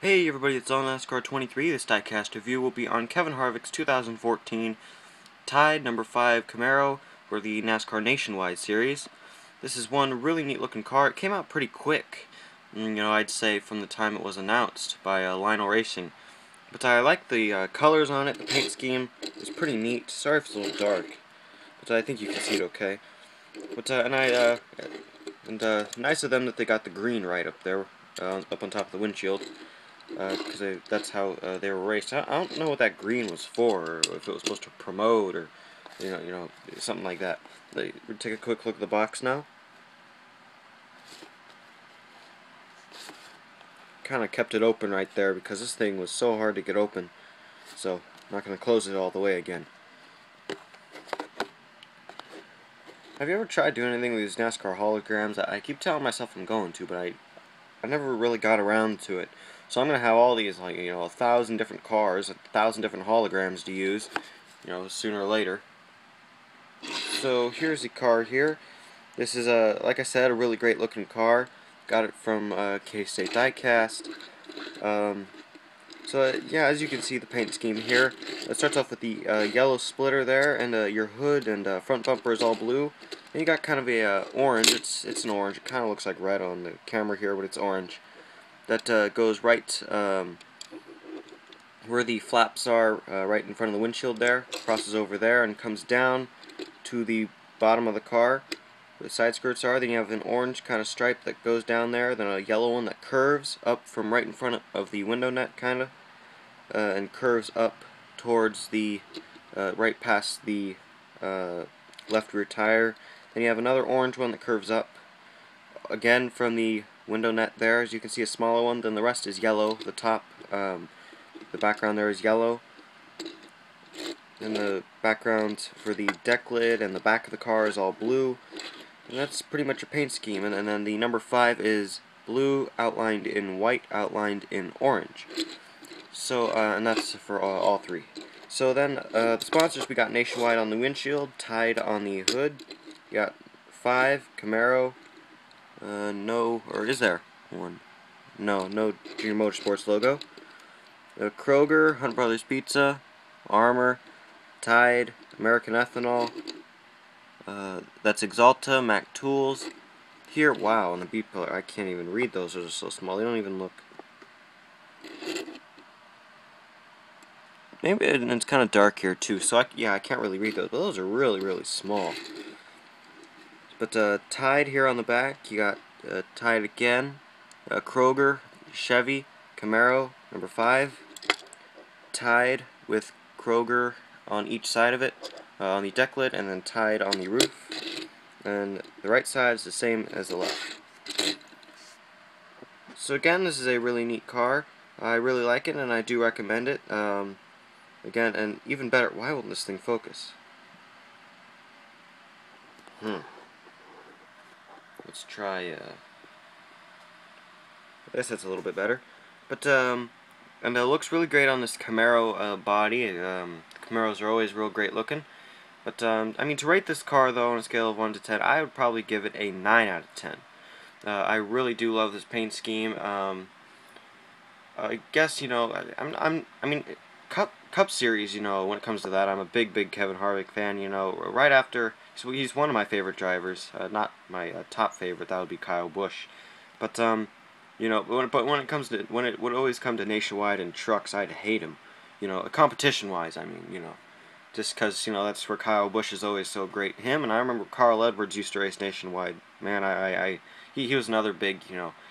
Hey everybody, it's all Nascar 23. This diecast review will be on Kevin Harvick's 2014 Tide number 5 Camaro for the NASCAR Nationwide Series. This is one really neat looking car. It came out pretty quick, I'd say from the time it was announced by Lionel Racing. But I like the colors on it, the paint scheme is pretty neat. Sorry if it's a little dark, but I think you can see it okay. But nice of them that they got the green right up there, up on top of the windshield. Because that's how they were raced. I don't know what that green was for, or if it was supposed to promote, or something like that. We'll take a quick look at the box now. Kind of kept it open right there because this thing was so hard to get open. So I'm not going to close it all the way again. Have you ever tried doing anything with these NASCAR holograms? I keep telling myself I'm going to, but I never really got around to it. So I'm going to have all these, 1,000 different cars, 1,000 different holograms to use, sooner or later. So here's the car here. This is, like I said, a really great looking car. Got it from K-State Diecast. Yeah, as you can see, the paint scheme here. It starts off with the yellow splitter there, and your hood and front bumper is all blue. And you got kind of a orange. It's an orange. It kind of looks like red on the camera here, but it's orange. That goes right where the flaps are, right in front of the windshield there. Crosses over there and comes down to the bottom of the car. Where the side skirts are. Then you have an orange kind of stripe that goes down there. Then a yellow one that curves up from right in front of the window net, kind of, and curves up towards the right past the left rear tire. Then you have another orange one that curves up again from the window net there. As you can see, a smaller one. Then the rest is yellow. The top, the background there is yellow. And the background for the deck lid and the back of the car is all blue. And that's pretty much a paint scheme. And then the number 5 is blue outlined in white, outlined in orange. So, and that's for all three. So then, the sponsors, we got Nationwide on the windshield, Tide on the hood. You got 5, Camaro, no, or is there one? No Junior Motorsports logo. Kroger, Hunt Brothers Pizza, Armor, Tide, American Ethanol, that's Exalta, Mac Tools. Here, wow, on the B pillar, I can't even read those, those are so small, they don't even look. Maybe it's kind of dark here too, so I can't really read those, but those are really, really small. But Tide here on the back, you got Tide again, Kroger, Chevy, Camaro, number 5, Tide with Kroger on each side of it, on the deck lid, and then Tide on the roof. And the right side is the same as the left. So again, this is a really neat car. I really like it, and I do recommend it. Again, and even better, why won't this thing focus? Let's try, I guess that's a little bit better. But, and it looks really great on this Camaro body. Camaros are always real great looking. But, I mean, to rate this car, though, on a scale of 1 to 10, I would probably give it a 9 out of 10. I really do love this paint scheme. I guess, I mean, Cup Series, when it comes to that, I'm a big Kevin Harvick fan, right after, so he's one of my favorite drivers, not my top favorite, that would be Kyle Busch, but, when it comes to, when it would always come to Nationwide and trucks, I'd hate him, competition-wise, I mean, just because, that's where Kyle Busch is always so great, him, and I remember Carl Edwards used to race Nationwide, man, he was another big,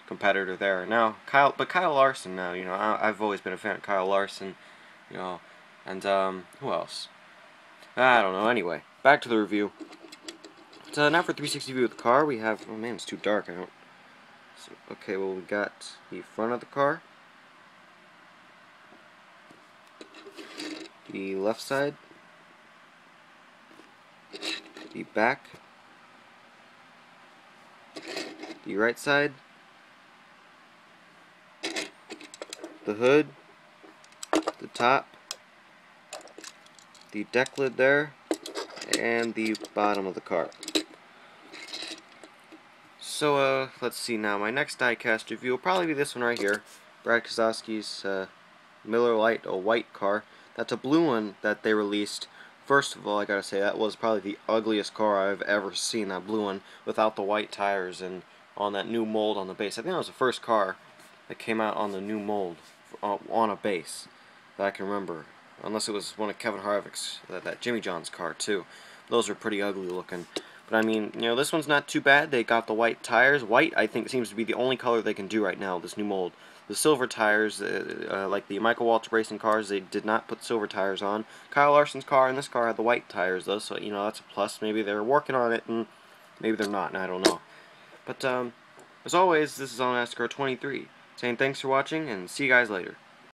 competitor there, now, Kyle Larson now, I've always been a fan of Kyle Larson, and, who else? I don't know, anyway, back to the review. So, now for 360 view of the car, we have, oh man, it's too dark, okay, well, we got the front of the car, the left side, the back, the right side, the hood, the top, the deck lid there, and the bottom of the car. So, let's see now. My next diecast review will probably be this one right here. Brad Keselowski's Miller Lite, a white car. That's a blue one that they released. First of all, I gotta say, that was probably the ugliest car I've ever seen, that blue one, without the white tires and on that new mold on the base. I think that was the first car that came out on the new mold on a base that I can remember. Unless it was one of Kevin Harvick's, that Jimmy John's car, too. Those are pretty ugly looking. But I mean, you know, this one's not too bad. They got the white tires. White, I think, seems to be the only color they can do right now, this new mold. The silver tires, like the Michael Waltrip racing cars, they did not put silver tires on. Kyle Larson's car and this car had the white tires, though, so, you know, that's a plus. Maybe they're working on it, and maybe they're not, and I don't know. But, as always, this is on Nascar 23, saying thanks for watching, and see you guys later.